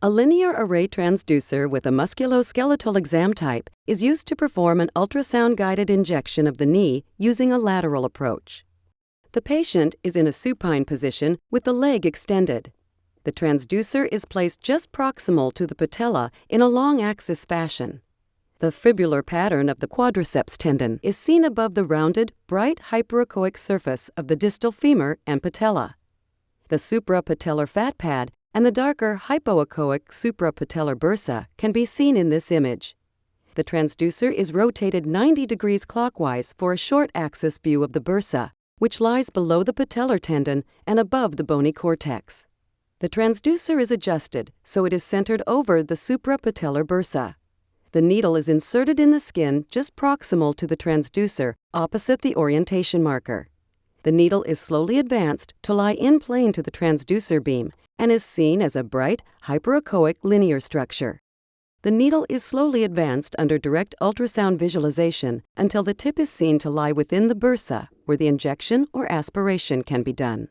A linear array transducer with a musculoskeletal exam type is used to perform an ultrasound-guided injection of the knee using a lateral approach. The patient is in a supine position with the leg extended. The transducer is placed just proximal to the patella in a long axis fashion. The fibrillar pattern of the quadriceps tendon is seen above the rounded, bright hyperechoic surface of the distal femur and patella. The suprapatellar fat pad and the darker hypoechoic suprapatellar bursa can be seen in this image. The transducer is rotated 90 degrees clockwise for a short axis view of the bursa, which lies below the patellar tendon and above the bony cortex. The transducer is adjusted so it is centered over the suprapatellar bursa. The needle is inserted in the skin just proximal to the transducer, opposite the orientation marker. The needle is slowly advanced to lie in plane to the transducer beam and is seen as a bright, hyperechoic linear structure. The needle is slowly advanced under direct ultrasound visualization until the tip is seen to lie within the bursa, where the injection or aspiration can be done.